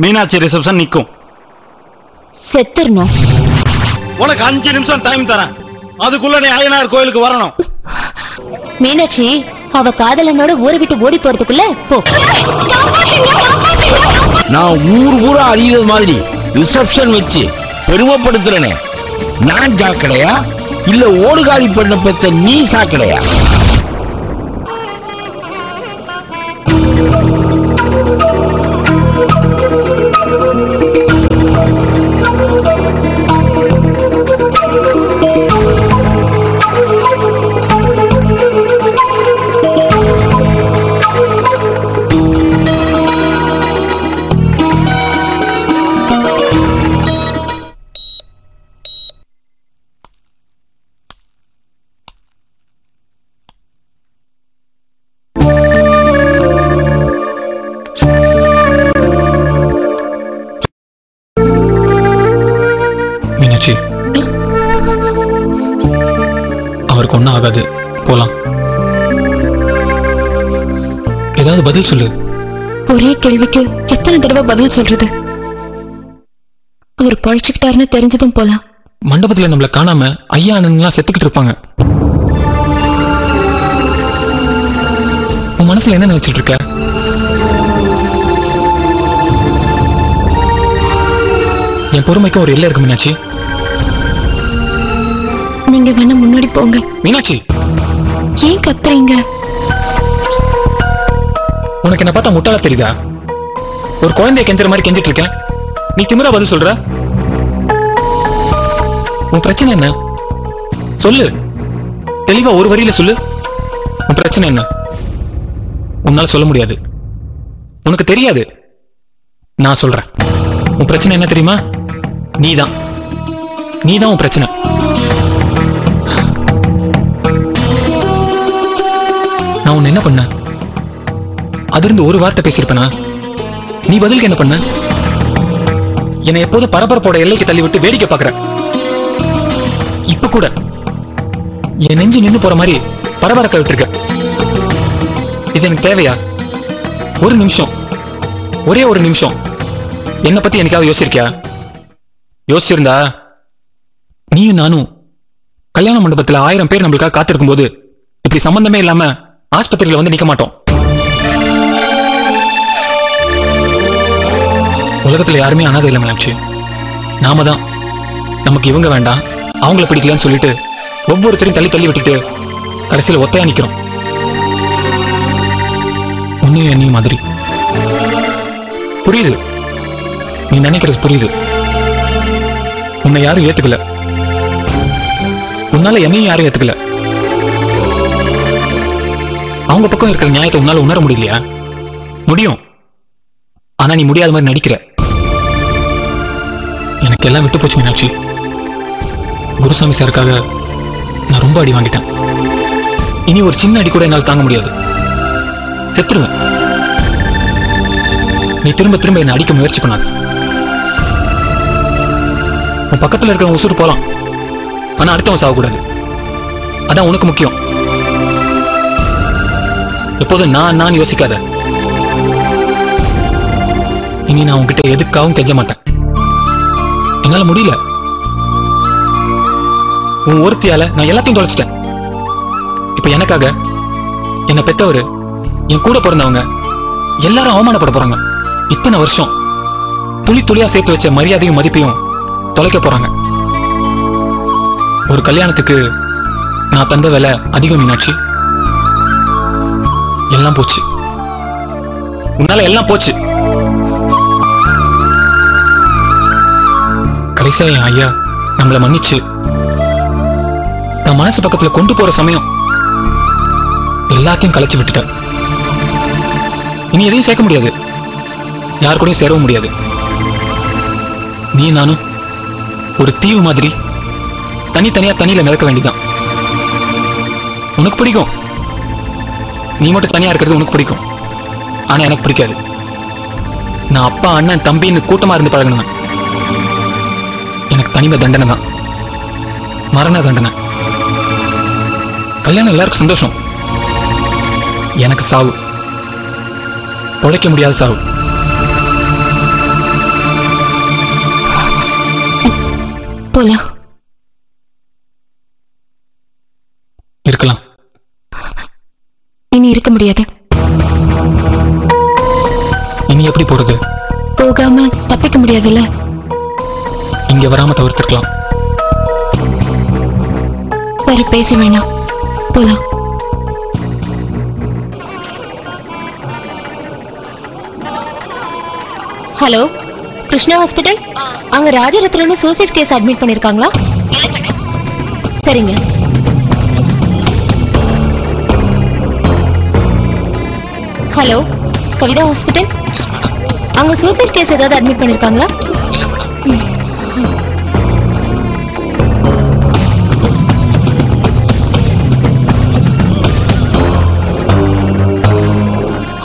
Meenakshi reception நிக்கும். செத்துறணும். உனக்கு 5 நிமிஷம் டைம் தரேன். அதுக்குள்ள நீ ஐயனார் கோயிலுக்கு வரணும். மீனாட்சி அவ காதலனோட ஊரை விட்டு ஓடி போறதுக்குள்ள போ. நான் ஊரா அறியறது மாதிரி ரிசப்ஷன் வச்சு பெருமைப்படுத்துறேனே, நான் சாக்கடையா இல்ல ஓடுகாலி பண்ண பெத்த நீ சாக்கடையா? அவருக்கு ஒன்னும் ஆகாது, போலாம். ஏதாவது பதில் சொல்லு. ஒரே கேள்விக்கு எத்தனை தடவை பதில் சொல்றது? அவர் பழிச்சுக்கிட்டாருன்னு தெரிஞ்சதும் போலாம். மண்டபத்துல நம்மள காணாம ஐயா அண்ணன்லாம் செத்துக்கிட்டு இருப்பாங்க. உன் மனசுல என்ன நினைச்சிட்டு இருக்க? என் பொறுமைக்கு ஒரு எல்லை இருக்கு மீனாட்சி. நீங்க வேணா முன்னாடி போங்க. மீனாட்சி ஏன் கத்துறீங்க? உனக்கு என்ன பார்த்தா முட்டாளா தெரியுதா? ஒரு குழந்தைய கெஞ்சுற மாதிரி கெஞ்சிட்டு இருக்கேன், நீ திமிரா பதில் சொல்ற. உன் பிரச்சனை என்ன சொல்லு, தெளிவா ஒரு வரியில சொல்லு. உன் பிரச்சனை என்ன? உன்னால சொல்ல முடியாது, உனக்கு தெரியாது. நான் சொல்றேன். உன் பிரச்சனை என்ன தெரியுமா? நீதான் உன் பிரச்சனை. நான் உன்னை என்ன பண்ண? அதிர்ந்து ஒரு வார்த்தை பேசியிருப்பனா? நீ பதிலுக்கு என்ன பண்ண? என்னை எப்போதும் பரபரப்போட எல்லைக்கு தள்ளி விட்டு வேடிக்கை பார்க்கற. இப்ப கூட என் நெஞ்சு நின்னு போற மாதிரி பரபரக்க விட்டுருக்க. இது எனக்கு தேவையா? ஒரு நிமிஷம், ஒரே ஒரு நிமிஷம் என்னை பத்தி எனக்காவது யோசிச்சிருக்கியா? யோசிச்சிருந்தா நீயும் நானும் கல்யாண மண்டபத்துல 1000 பேர் நம்மளுக்காக காத்திருக்கும் போது இப்படி சம்பந்தமே இல்லாம ஆஸ்பத்திரியில வந்து நிக்க மாட்டோம். உலகத்துல யாருமே அனாதை இல்லை மீனாட்சி. நாம தான் நமக்கு இவங்க வேண்டாம், அவங்கள பிடிக்கலன்னு சொல்லிட்டு ஒவ்வொருத்தரையும் தள்ளி தள்ளி விட்டுட்டு கடைசியில ஒத்தையா நிக்கிறோம். உன்னையும் என்னையும் மாதிரி. புரியுது, நீ நினைக்கிறது புரியுது. உன்னை யாரும் ஏத்துக்கல, உன்னால என்னையும் யாரும் ஏத்துக்கல. அவங்க பக்கம் இருக்கிற நியாயத்தை உன்னால உணர முடியலையா? முடியும், ஆனா நீ முடியாத மாதிரி நடிக்கிற. எனக்கு எல்லாம் விட்டு போச்சு மீனாட்சி. குருசாமி சாருக்காக நான் ரொம்ப அடி வாங்கிட்டேன். இனி ஒரு சின்ன அடி கூட என்னால் தாங்க முடியாது, செத்துருவேன். நீ திரும்ப திரும்ப என்னை அடிக்க முயற்சி பண்ணாத. உன் பக்கத்துல இருக்கிற உசுறு போலாம், ஆனா அடுத்தவன் சாகக்கூடாது. அதான் உனக்கு முக்கியம். எப்போதும் நான் யோசிக்காத. இனி நான் உன்கிட்ட எதுக்காகவும் கெஞ்ச மாட்டேன். என்னால முடியல. உன் ஒருத்தியால நான் எல்லாத்தையும் தொலைச்சிட்டேன். இப்ப எனக்காக என்னை பெத்தவரு, என் கூட பிறந்தவங்க எல்லாரும் அவமானப்பட போறாங்க. இத்தனை வருஷம் துளி துளியா சேர்த்து வச்ச மரியாதையும் மதிப்பையும் தொலைக்க போறாங்க. ஒரு கல்யாணத்துக்கு நான் தந்த விலை அதிகம் மீனாட்சி. எல்லாம் போச்சு, உன்னால எல்லாம் போச்சு. கடைசியா என் ஐயா நம்மளை மன்னிச்சு நான் மனசு பக்கத்துல கொண்டு போற சமயம் எல்லாத்தையும் கலைச்சு விட்டுட்ட. இனி எதையும் சேர்க்க முடியாது, யார் கூடயும் சேரவும் முடியாது. நீ நானும் ஒரு தீவு மாதிரி தனித்தனியா தண்ணியில மிதக்க வேண்டியதான். உனக்கு பிடிக்கும், நீ மட்டும் தனியா இருக்கிறது உனக்கு பிடிக்கும், ஆனா எனக்கு பிடிக்காது. நான் அப்பா அண்ணன் தம்பின்னு கூட்டமா இருந்து பழகினேன். எனக்கு தனிமை தண்டனை தான், மரண தண்டனை. கல்யாணம் எல்லாருக்கும் சந்தோஷம், எனக்கு சாவு, உழைக்க முடியாத சாவு. போலாம். இருக்கலாம். இனி இருக்க முடியாது. இனி எப்படி போறது? போகாம தப்பிக்க முடியாதுல்ல. இங்க வராம தவிர்த்திருக்கலாம். வேற பேச வேணாம், போலாம். Hello, Krishna hospital. அங்க ராஜரத்னு சூசைட் கேஸ் அட்மிட் பண்ணிருக்காங்களா? சரிங்க. Hello, Kavitha hospital. அங்க சூசைட் கேஸ் ஏதாவது அட்மிட் பண்ணிருக்காங்களா?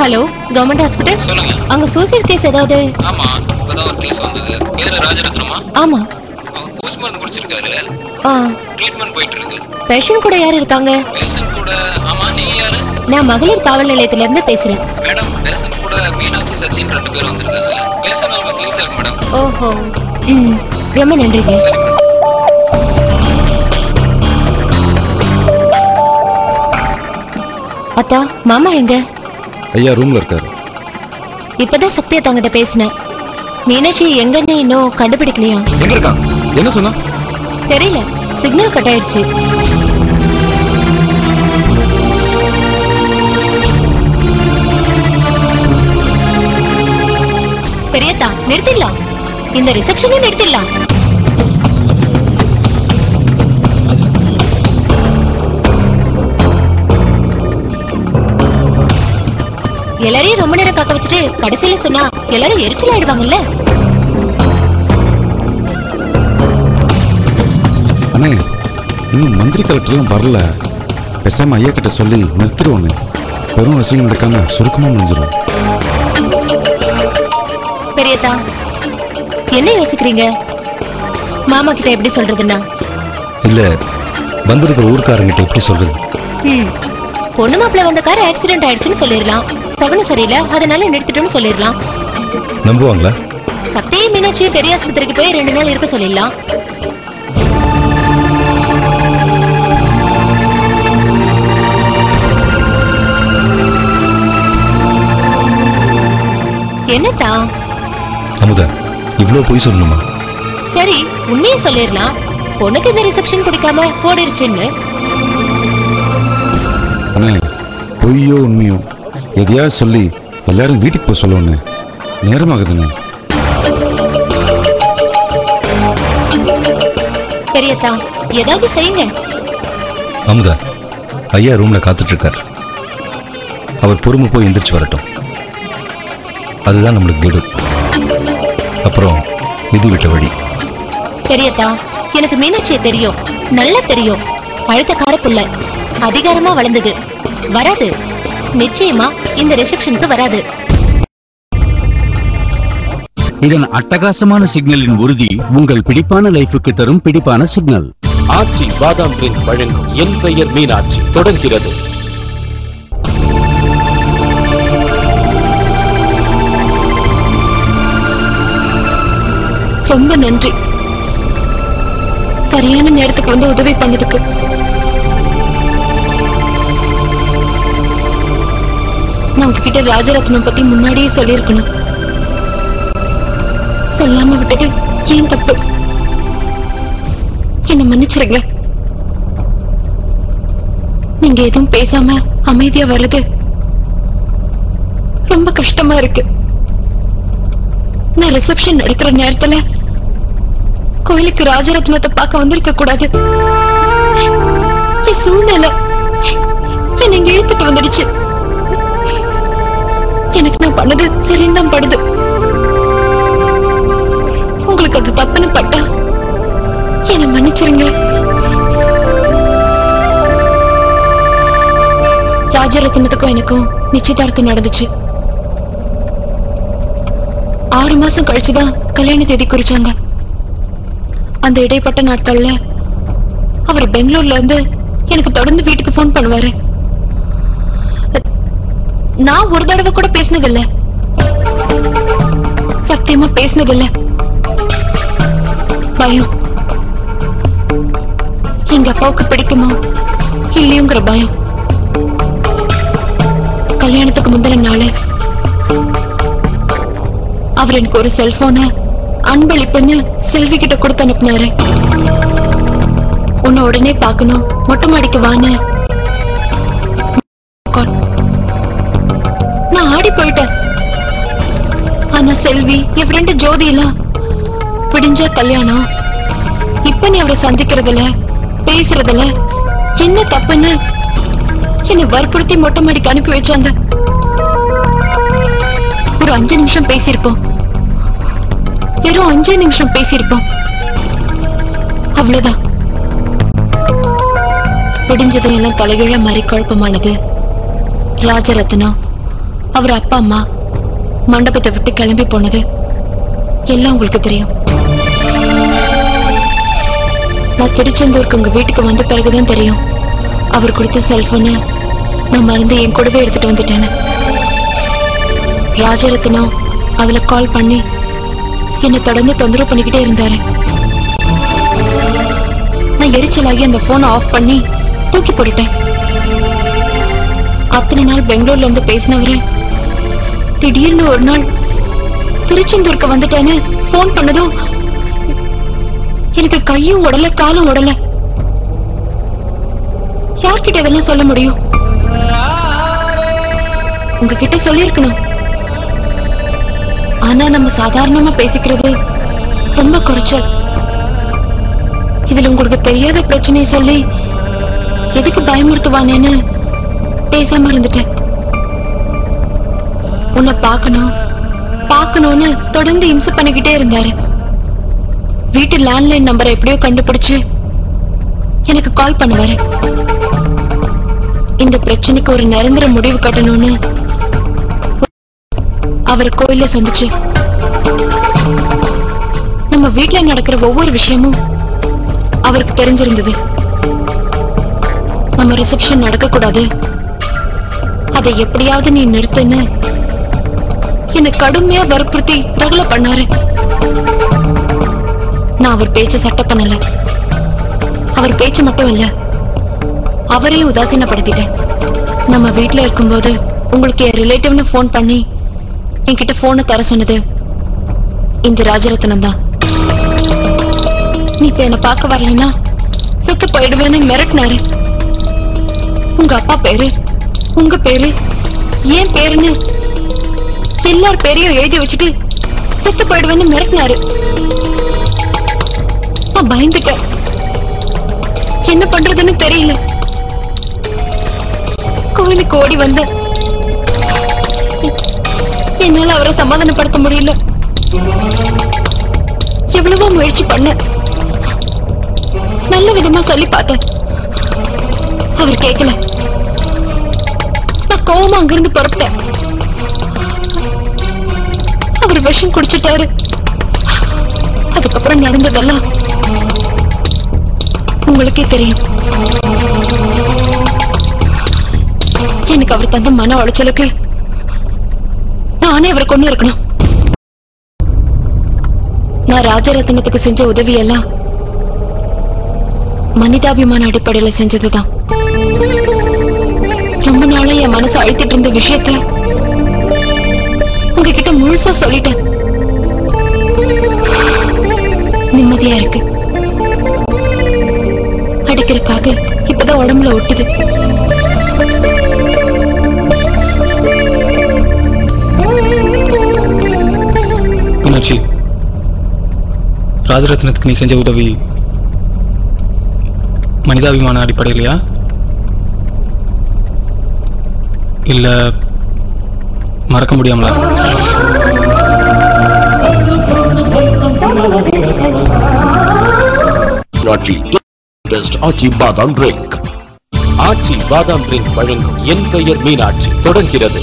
Hello, government hospital. சொல்லுங்க. அங்க சூசைட் கேஸ் ஏதாவது? ஆமா, இப்பதான் ஒரு கேஸ் வந்தது. பேரு ராஜரத்னமா? ஆமா. அவர் பூஜ் மருந்து குடிச்சிருக்காரு. ட்ரீட்மெண்ட் போயிட்டு இருக்கு. பேஷண்ட் கூட யார் இருக்காங்க? பேஷண்ட் கூட. ஆமா, நீங்க யாரு? நான் மகளிர் காவல் நிலையத்துல இருந்து பேசுறேன். மேடம், பேஷண்ட் கூட மீனாட்சி சத்தியம் 2 பேர் வந்திருக்காங்க. பேஷண்ட் நிலைமை சீரியஸா இருக்கு மேடம். ஓஹோ, ரொம்ப நன்றிங்க. சரி மேடம். அத்தா, மாமா எங்க? ஐயா ரூம்ல இருக்காரு. இப்பதான் சக்தியா தங்கிட்ட பேசினேன். மீனாட்சி எங்கன்னு இன்னும் கண்டுபிடிக்கலையா? எங்க இருக்கான்? என்ன சொன்னா? தெரியல, சிக்னல் கட் ஆயிடுச்சு. பெரியத்தா, நிறுத்திடலாம். இந்த ரிசப்ஷனும் நிறுத்திடலாம். எல்லாரையும் ரொம்ப நேரம் காக்க வச்சுட்டு கடைசியில சொன்னா எல்லாரும் எரிச்சல் ஆயிடுவாங்கல்ல. அண்ணே, இன்னும் மந்திரி கலெக்டர்லாம் வரல. பேசாம ஐயா கிட்ட சொல்லி நிறுத்திடுவாங்க. வெறும் ரசிகம் நடக்காம சுருக்கமா முடிஞ்சிடும். பெரியதா, என்ன யோசிக்கிறீங்க? மாமா கிட்ட எப்படி சொல்றதுன்னா? இல்ல, வந்திருக்கிற ஊர்க்காரங்கிட்ட எப்படி சொல்றது? பொண்ணு மாப்பிள்ள வந்த கார் ஆக்சிடென்ட் ஆயிடுச்சுன்னு சொல்லிடலாம். சகுனம் சரியில்லை, அதனால நிறுத்திட்டோம்னு சொல்லிடலாம். நம்புவாங்களா? சக்தியை மீனாட்சி பெரிய ஆஸ்பத்திரிக்கு போய் 2 நாள் இருக்க சொல்லிடலாம். என்னத்தா? அமுதா, இவ்ளோ பொய் சொல்லணுமா? சரி, உன்னையே சொல்லிடலாம். பொண்ணுக்கு இந்த ரிசப்ஷன் பிடிக்காம ஓடிருச்சுன்னு. அண்ணே, பொய்யோ உண்மையோ எதையாவது சொல்லி எல்லாரும் வீட்டுக்கு போய் சொல்லணும். நேரமாகுதுண்ணே. பெரியத்தா, ஏதாவது செய்யுங்க. அமுதா, ஐயா ரூம்ல காத்துட்டு இருக்காரு. அவர் பொறுமை போய் எந்திரிச்சு வரட்டும். அதுதான் நம்மளுக்கு கெடு. அப்புறம் விதி விட்ட வழி. பெரியத்தா, எனக்கு மீனாட்சியை தெரியும், நல்லா தெரியும். அழுத்தக்கார புள்ள, அதிகாரமா வளர்ந்தது. வராது, நிச்சயமா இந்த ரிசப்ஷனுக்கு வராது. இதன் அட்டகாசமான சிக்னலின் உறுதி உங்கள் பிடிப்பான லைஃபுக்கு தரும் பிடிப்பான சிக்னல். ஆச்சி பாதாம் ட்ரிங்க் வழங்கும் என் பெயர் மீனாட்சி தொடர்கிறது. ரொம்ப நன்றி, சரியான நேரத்துக்கு வந்து உதவி பண்ணதுக்கு. நான் உங்ககிட்ட ராஜரத்னம் பத்தி முன்னாடியே சொல்லியிருக்கணும். சொல்லாம விட்டது ஏன் தப்பு? என்ன மன்னிச்சிருங்க. நீங்க எதுவும் பேசாம அமைதியா வர்றது ரொம்ப கஷ்டமா இருக்கு. நான் ரிசப்ஷன் நடக்கிற நேரத்துல கோயிலுக்கு ராஜரத்னத்தை பார்க்க வந்திருக்க கூடாது. சூழ்நிலை என்ன இங்க இழுத்துட்டு வந்துடுச்சு. எனக்கு நான் பண்ணது சரின்னு தான் படுது. உங்களுக்கு அது தப்புன்னு பட்டா என்ன மன்னிச்சிருங்க. ராஜரத்னத்துக்கும் எனக்கும் நிச்சயதார்த்தம் நடந்துச்சு. 6 மாசம் கழிச்சுதான் கல்யாண தேதி குறிச்சாங்க. அந்த இடைப்பட்ட நாட்கள்ல அவர் பெங்களூர்ல இருந்து எனக்கு தொடர்ந்து வீட்டுக்கு போன் பண்ணுவாரு. நான் ஒரு தடவை கூட பேசினதில்ல, சத்தியமா பேசினதில்ல. பயம், எங்க அப்பாவுக்கு பிடிக்குமா இல்லையோங்கிற பயம். கல்யாணத்துக்கு முந்தின நாள் அவர் எனக்கு ஒரு செல்போனை அன்பளிப்புன்னு செல்வி கிட்ட கொடுத்து அனுப்புனாரு. உன்னை உடனே பார்க்கணும், மொட்டை மாடிக்கு வான்னு. நான் ஆடி போயிட்டேன். ஆனா செல்வி, என் ஃப்ரெண்டு ஜோதி எல்லாம் பிடிஞ்ச கல்யாணம், இப்ப நீ அவரை சந்திக்கிறதுல பேசுறதுல என்ன தப்புன்னு என்னை வற்புறுத்தி மொட்டை மாடிக்கு அனுப்பி வச்சாங்க. ஒரு 5 நிமிஷம் பேசியிருப்போம், வெறும் 5 நிமிஷம் பேசியிருப்போம், அவ்வளவுதான். பிடிஞ்சதும் எல்லாம் தலைகீழ மாதிரி குழப்பமானது. ராஜரத்னம், அவர் அப்பா அம்மா மண்டபத்தை விட்டு கிளம்பி போனது எல்லாம் உங்களுக்கு தெரியும். நான் திருச்செந்தூருக்கு உங்க வீட்டுக்கு வந்த பிறகுதான் தெரியும் அவர் கொடுத்த செல்போனை நான் மறந்து என் கூடவே எடுத்துட்டு வந்துட்டேன்னு. ராஜரத்னம் அதுல கால் பண்ணி என்னை தொடர்ந்து தொந்தரவு பண்ணிக்கிட்டே இருந்தாரு. நான் எரிச்சலாகி அந்த போனை ஆஃப் பண்ணி தூக்கி போட்டுட்டேன். அத்தனை நாள் பெங்களூர்ல இருந்து பேசினவரு திடீர்னு ஒரு நாள் திருச்செந்தூருக்கு வந்துட்டேன்னு போன் பண்ணதும் எனக்கு கையும் உடல காலும் உடல. யார்கிட்ட இதெல்லாம் சொல்ல முடியும்? உங்ககிட்ட சொல்லிருக்கணும். ஆனா நம்ம சாதாரணமா பேசிக்கிறது ரொம்ப குறைச்சல். இதுல உங்களுக்கு தெரியாத பிரச்சனையை சொல்லி எதுக்கு பயமுறுத்துவானேன்னு பேசாம இருந்துட்டேன். உன்னை பார்க்கணும்னு தொடர்ந்து இம்சை பண்ணிக்கிட்டே இருந்தாரு. வீட்டு லேண்ட்லைன் நம்பரை எப்படியோ கண்டுபிடிச்சு எனக்கு கால் பண்ணுவாரு. இந்த பிரச்சனைக்கு ஒரு நிரந்தர முடிவு கட்டணும்னு அவர் கோயில சந்திச்சு நம்ம வீட்டுல நடக்கிற ஒவ்வொரு விஷயமும் அவருக்கு தெரிஞ்சிருந்தது. நம்ம ரிசப்ஷன் நடக்க கூடாது, அதை எப்படியாவது நீ நிறுத்துன்னு என்னை கடுமையா வற்புறுத்தி ரகலை பண்ணாரு. நான் அவர் பேச்ச சட்ட பண்ணல. அவர் பேச்சு மட்டும் இல்ல, அவரையும் உதாசீனப்படுத்திட்டேன். நம்ம வீட்டுல இருக்கும்போது உங்களுக்கு என் ரிலேட்டிவ்னு போன் பண்ணி என்கிட்ட போனை தர சொன்னது இந்த ராஜரத்னம் தான். நீ இப்ப என்ன பார்க்க வரலன்னா செத்து போயிடுவேன்னு மிரட்டினாரு. உங்க அப்பா பேரு, உங்க பேரு, ஏன் பேருன்னு எல்லார் பேரையும் எழுதி வச்சுட்டு செத்து போயிடுவேன்னு மிரட்டினாரு. நான் பயந்துட்டேன். என்ன பண்றதுன்னு தெரியல. கோவிலுக்கு ஓடி வந்த என்னால அவரை சமாதானப்படுத்த முடியல. எவ்வளவோ முயற்சி பண்ண, நல்ல விதமா சொல்லி பார்த்தேன். அவர் கேட்கல. நான் கோவமா அங்கிருந்து புறப்பட்டேன். அவர் விஷம் குடிச்சிட்டாரு. அதுக்கப்புறம் நடந்ததெல்லாம் உங்களுக்கே தெரியும். எனக்கு அவர் தந்த மன உளைச்சலுக்கு நானே அவரை கொண்டு இருக்கணும். நான் ராஜரத்னத்துக்கு செஞ்ச உதவியெல்லாம் மனிதாபிமான அடிப்படையில செஞ்சதுதான். ரொம்ப நாளா என் மனசு அழுத்திட்டு இருந்த விஷயத்த உங்ககிட்ட முழுசா சொல்லிட்டேன். நிம்மதியா இருக்கு. அடிக்கிறக்காக இப்பதான் உடம்புல ஒட்டுது. மீனாட்சி, ராஜரத்னத்துக்கு நீ செஞ்ச உதவி மனிதாபிமான அடிப்படையிலையா இல்ல மறக்க முடியாமலா? ஆச்சி பாதாம் ட்ரிங்க். ஆச்சி பாதாம் ட்ரிங்க் வழங்கும் என் பெயர் மீனாட்சி தொடர்கிறது.